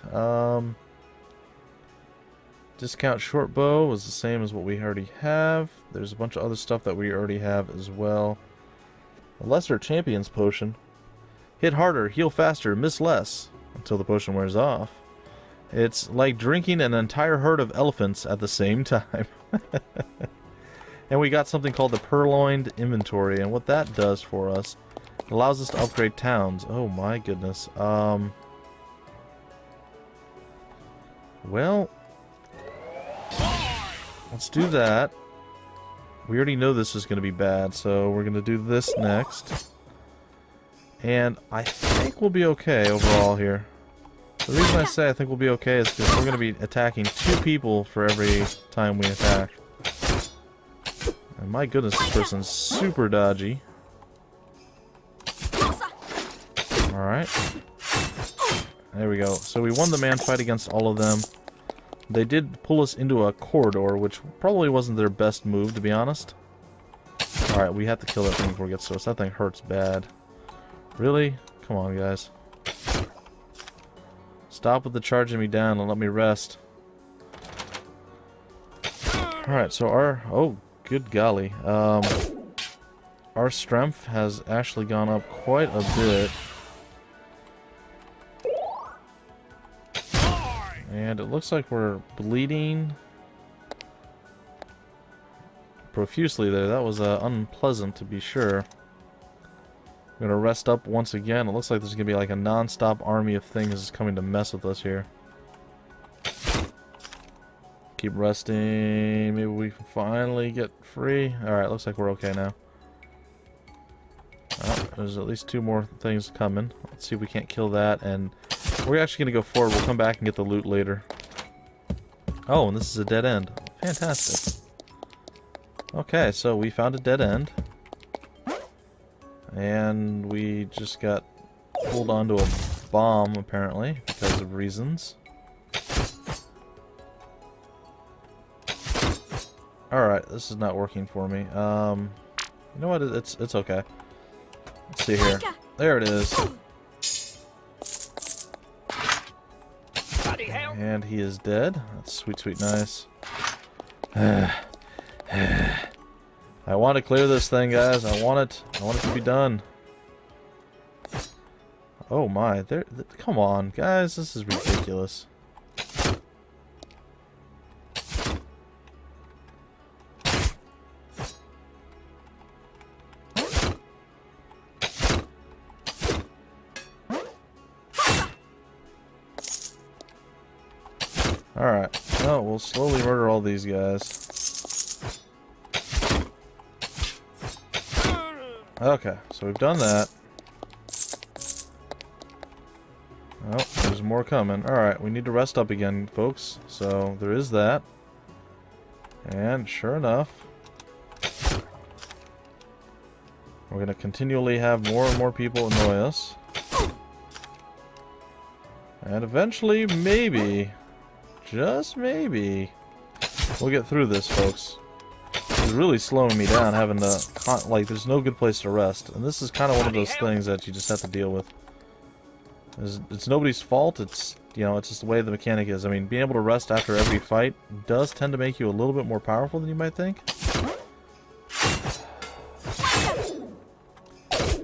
Discount short bow was the same as what we already have. There's a bunch of other stuff that we already have as well. A lesser champion's potion. Hit harder, heal faster, miss less until the potion wears off. It's like drinking an entire herd of elephants at the same time. And we got something called the Purloined Inventory, and what that does for us, it allows us to upgrade towns. Oh my goodness. Well, let's do that. We already know this is going to be bad, so we're going to do this next. And I think we'll be okay overall here. The reason I say I think we'll be okay is because we're going to be attacking 2 people for every time we attack. And my goodness, this person's super dodgy. Alright. There we go. So we won the man fight against all of them. They did pull us into a corridor, which probably wasn't their best move, to be honest. Alright, we have to kill that thing before it gets to us. That thing hurts bad. Really? Come on, guys. Stop with the charging me down and let me rest. Alright, so our... Oh, good golly. Our strength has actually gone up quite a bit. And it looks like we're bleeding profusely there. That was unpleasant, to be sure. We're gonna rest up once again. It looks like there's gonna be like a non-stop army of things coming to mess with us here. Keep resting. Maybe we can finally get free. Alright, looks like we're okay now. There's at least 2 more things coming. Let's see if we can't kill that, and we're actually going to go forward. We'll come back and get the loot later. Oh, and this is a dead end. Fantastic. Okay, so we found a dead end. And we just got pulled onto a bomb, apparently, because of reasons. Alright, this is not working for me. You know what? It's okay. Let's see here. There it is. And he is dead. That's sweet, sweet, nice. I want to clear this thing, guys. I want it to be done. Oh my! Come on, guys. This is ridiculous. Alright, well, we'll slowly murder all these guys. Okay, so we've done that. Oh, there's more coming. Alright, we need to rest up again, folks. So, there is that. And, sure enough, we're going to continually have more and more people annoy us. And eventually, maybe... just maybe we'll get through this, folks. It's really slowing me down having to, like, there's no good place to rest. And this is kind of one of those things that you just have to deal with. It's nobody's fault. It's, you know, it's just the way the mechanic is. I mean, being able to rest after every fight does tend to make you a little bit more powerful than you might think.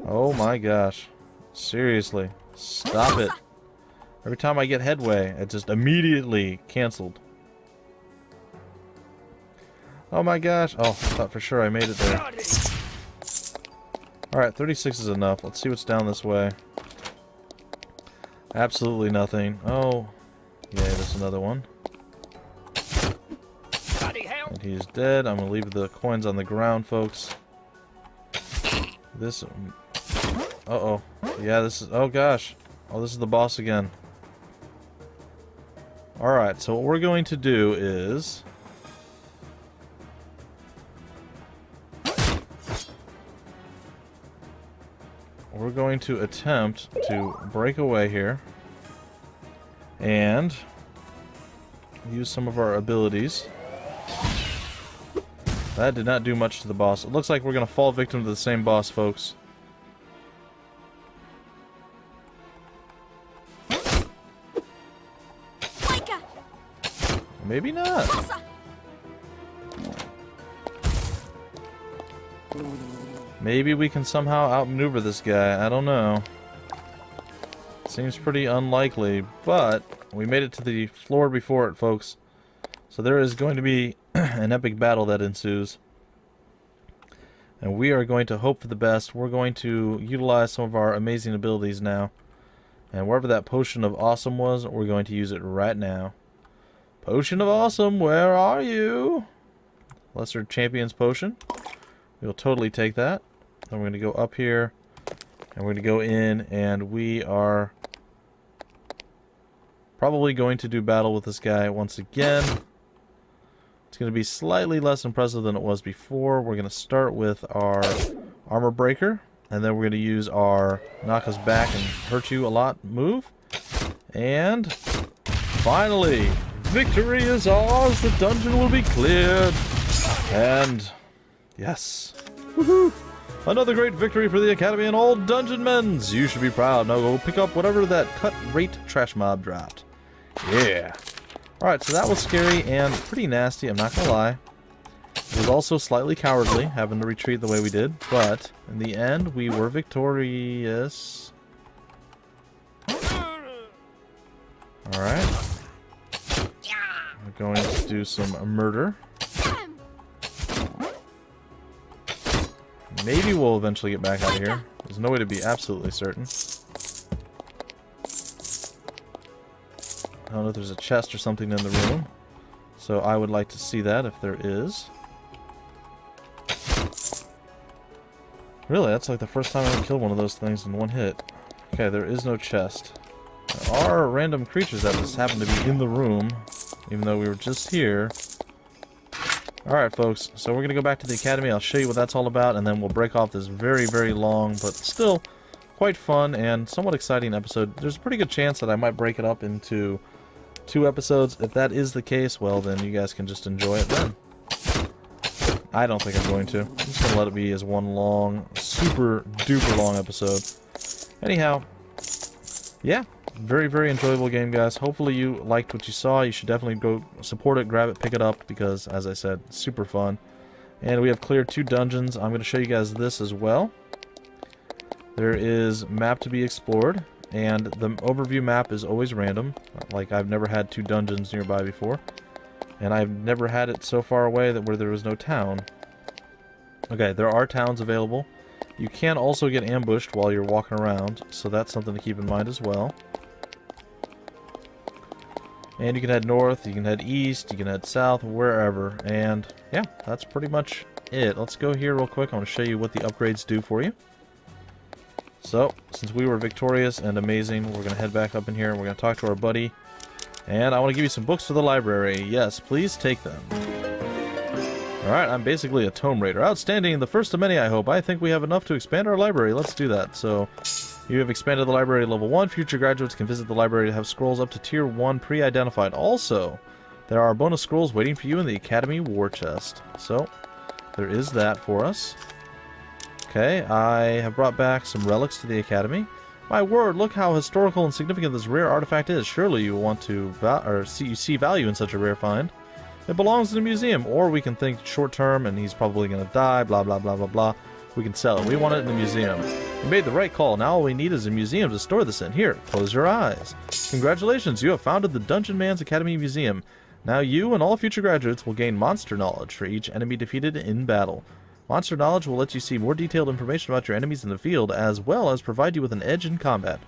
Oh my gosh. Seriously. Stop it. Every time I get headway, it just immediately canceled. Oh my gosh. Oh, I thought for sure I made it there. Alright, 36 is enough. Let's see what's down this way. Absolutely nothing. Oh. Yeah, there's another one. And he's dead. I'm going to leave the coins on the ground, folks. This... Uh-oh. Yeah, this is... Oh gosh. Oh, this is the boss again. Alright, so what we're going to do is... we're going to attempt to break away here and use some of our abilities. That did not do much to the boss. It looks like we're going to fall victim to the same boss, folks. Maybe not. Maybe we can somehow outmaneuver this guy. I don't know. Seems pretty unlikely, but we made it to the floor before it, folks. So there is going to be an epic battle that ensues. And we are going to hope for the best. We're going to utilize some of our amazing abilities now. And wherever that potion of awesome was, we're going to use it right now. Potion of awesome, where are you? Lesser Champion's Potion. We'll totally take that. Then we're going to go up here And we're going to go in and we are probably going to do battle with this guy once again. It's going to be slightly less impressive than it was before. We're going to start with our armor breaker. And then we're going to use our knock us back and hurt you a lot move. And finally, victory is ours. The dungeon will be cleared. And yes. Woohoo! Another great victory for the Academy and all Dungeonmans. You should be proud. Now go pick up whatever that cut rate trash mob dropped. Yeah. Alright, so that was scary and pretty nasty, I'm not gonna lie. It was also slightly cowardly, having to retreat the way we did, but in the end, we were victorious. Alright. We're going to do some murder. Maybe we'll eventually get back out of here. There's no way to be absolutely certain. I don't know if there's a chest or something in the room. So I would like to see that if there is. Really, that's like the first time I've killed one of those things in one hit. Okay, there is no chest. There are random creatures that just happen to be in the room, even though we were just here. Alright folks, so we're going to go back to the academy. I'll show you what that's all about, and then we'll break off this very, very long, but still quite fun and somewhat exciting episode. There's a pretty good chance that I might break it up into 2 episodes. If that is the case, well then you guys can just enjoy it then. I don't think I'm going to. I'm just going to let it be as one long, super duper long episode. Anyhow, yeah, very, very enjoyable game, guys. Hopefully you liked what you saw. You should definitely go support it, grab it, pick it up, because, as I said, super fun. And we have cleared 2 dungeons. I'm going to show you guys this as well. There is map to be explored, and the overview map is always random. Like, I've never had 2 dungeons nearby before. And I've never had it so far away that where there was no town. Okay, there are towns available. You can also get ambushed while you're walking around, so that's something to keep in mind as well. And you can head north, you can head east, you can head south, wherever. And yeah, that's pretty much it. Let's go here real quick. I want to show you what the upgrades do for you. So, since we were victorious and amazing, we're going to head back up in here and we're going to talk to our buddy. And I want to give you some books for the library. Yes, please take them. Alright, I'm basically a tome raider. Outstanding, the first of many, I hope. I think we have enough to expand our library. Let's do that. So, you have expanded the library to level 1. Future graduates can visit the library to have scrolls up to tier 1 pre-identified. Also, there are bonus scrolls waiting for you in the Academy War Chest. So, there is that for us. Okay, I have brought back some relics to the Academy. My word, look how historical and significant this rare artifact is. Surely you want to see value in such a rare find. It belongs in a museum, or we can think short term and he's probably going to die, blah blah blah blah blah. We can sell it. We want it in a museum. You made the right call. Now all we need is a museum to store this in. Here, close your eyes. Congratulations, you have founded the Dungeonmans Academy Museum. Now you and all future graduates will gain monster knowledge for each enemy defeated in battle. Monster knowledge will let you see more detailed information about your enemies in the field, as well as provide you with an edge in combat.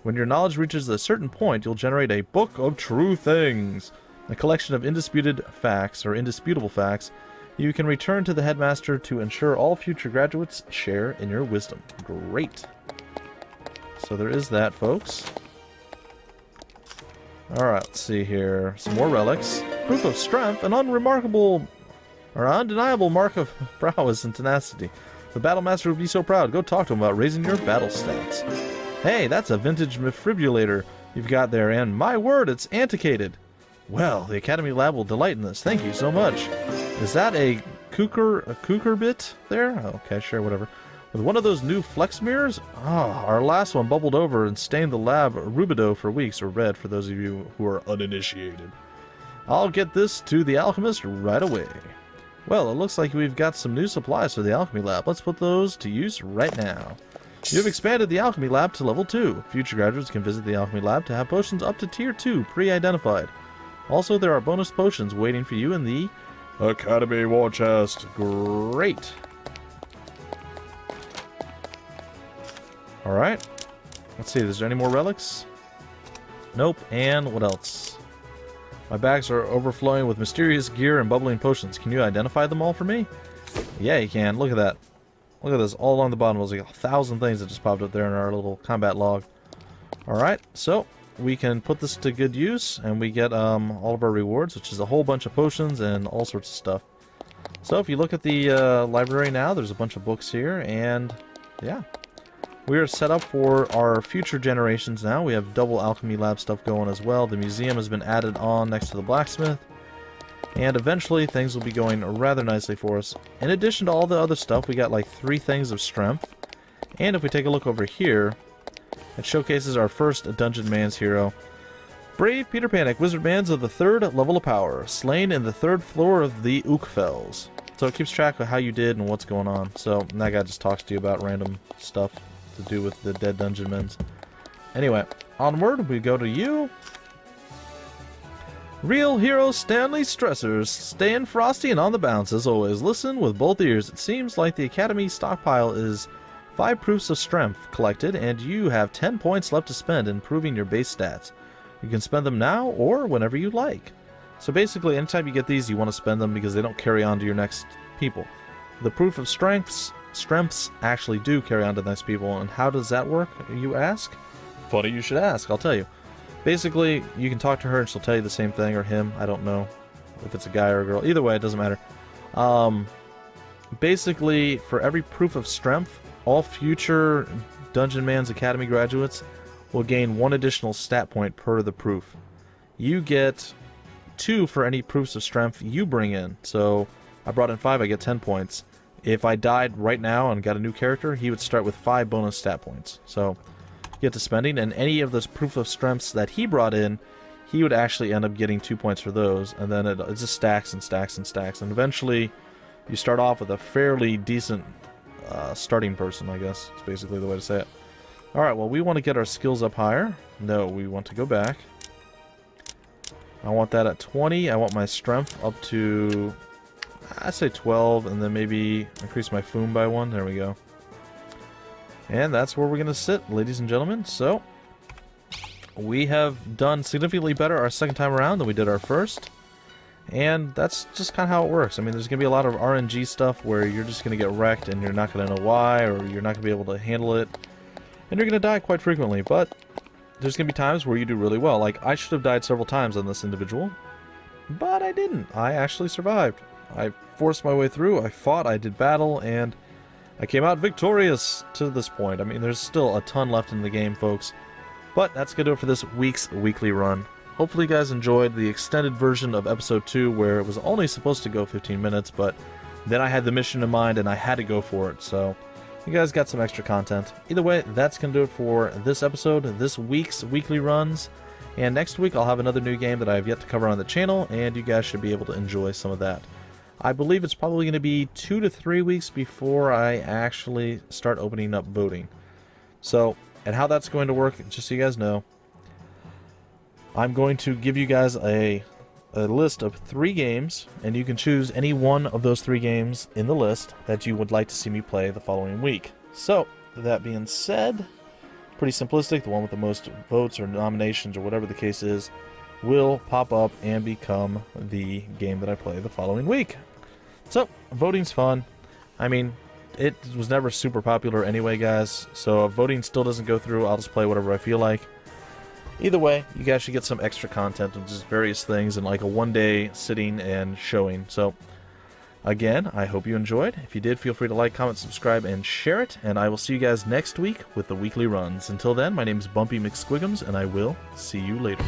When your knowledge reaches a certain point, you'll generate a Book of True Things, a collection of undisputed facts, or indisputable facts. You can return to the headmaster to ensure all future graduates share in your wisdom. Great. So there is that, folks. Alright, let's see here. Some more relics. Proof of strength, an undeniable mark of prowess and tenacity. The battle master would be so proud. Go talk to him about raising your battle stats. Hey, that's a vintage defibrillator you've got there, and my word, it's antiquated. Well, the Academy Lab will delight in this. Thank you so much. Is that a Kuker bit there? Okay, sure, whatever. With one of those new flex mirrors? Ah, our last one bubbled over and stained the lab rubido for weeks, or red for those of you who are uninitiated. I'll get this to the alchemist right away. Well, it looks like we've got some new supplies for the alchemy lab. Let's put those to use right now. You have expanded the alchemy lab to level 2. Future graduates can visit the alchemy lab to have potions up to tier 2 pre-identified. Also, there are bonus potions waiting for you in the Academy War Chest. Great. Alright. Let's see, is there any more relics? Nope. And what else? My bags are overflowing with mysterious gear and bubbling potions. Can you identify them all for me? Yeah, you can. Look at that. Look at this, all along the bottom. There's like 1,000 things that just popped up there in our little combat log. Alright, so we can put this to good use, and we get all of our rewards, which is a whole bunch of potions and all sorts of stuff. So if you look at the library now, there's a bunch of books here, and yeah. We are set up for our future generations now. We have double alchemy lab stuff going as well. The museum has been added on next to the blacksmith. And eventually things will be going rather nicely for us. In addition to all the other stuff, we got like 3 things of strength. And if we take a look over here, it showcases our first Dungeonmans hero. Brave Peter Panic, Wizardmans of the 3rd level of power, slain in the 3rd floor of the Ookfells. So it keeps track of how you did and what's going on. So that guy just talks to you about random stuff to do with the dead Dungeonmans. Anyway, onward we go to you. Real hero Stanley Stressors, staying frosty and on the bounce as always. Listen with both ears. It seems like the Academy stockpile is 5 proofs of strength collected, and you have 10 points left to spend improving your base stats. You can spend them now or whenever you like. So basically, anytime you get these, you want to spend them because they don't carry on to your next people. The proof of strengths actually do carry on to the next people, and how does that work, you ask? Funny you should ask, I'll tell you. Basically, you can talk to her and she'll tell you the same thing, or him, I don't know if it's a guy or a girl. Either way, it doesn't matter. Basically, for every proof of strength, all future Dungeonmans Academy graduates will gain 1 additional stat point per the proof. You get 2 for any proofs of strength you bring in. So, I brought in 5, I get 10 points. If I died right now and got a new character, he would start with 5 bonus stat points. So, you get to spending, and any of those proof of strengths that he brought in, he would actually end up getting 2 points for those, and then it just stacks and stacks and stacks, and eventually you start off with a fairly decent starting person, I guess. It's basically the way to say it. Alright, well, we want to get our skills up higher. No, we want to go back. I want that at 20. I want my strength up to, I'd say 12, and then maybe increase my foom by 1. There we go. And that's where we're going to sit, ladies and gentlemen. So, we have done significantly better our second time around than we did our first. And that's just kind of how it works. I mean, there's going to be a lot of RNG stuff where you're just going to get wrecked and you're not going to know why, or you're not going to be able to handle it. And you're going to die quite frequently, but there's going to be times where you do really well. Like, I should have died several times on this individual, but I didn't. I actually survived. I forced my way through, I fought, I did battle, and I came out victorious to this point. I mean, there's still a ton left in the game, folks. But that's going to do it for this week's weekly run. Hopefully you guys enjoyed the extended version of episode 2 where it was only supposed to go 15 minutes, but then I had the mission in mind and I had to go for it, so you guys got some extra content. Either way, that's going to do it for this episode, this week's weekly runs, and next week I'll have another new game that I have yet to cover on the channel, and you guys should be able to enjoy some of that. I believe it's probably going to be 2 to 3 weeks before I actually start opening up voting. So, and how that's going to work, just so you guys know, I'm going to give you guys a list of 3 games, and you can choose any one of those 3 games in the list that you would like to see me play the following week. So, that being said, pretty simplistic, the one with the most votes or nominations or whatever the case is will pop up and become the game that I play the following week. So, voting's fun. I mean, it was never super popular anyway, guys, so if voting still doesn't go through, I'll just play whatever I feel like. Either way, you guys should get some extra content of just various things in like a one-day sitting and showing. So, again, I hope you enjoyed. If you did, feel free to like, comment, subscribe, and share it. And I will see you guys next week with the weekly runs. Until then, my name is Bumpy McSquigums, and I will see you later.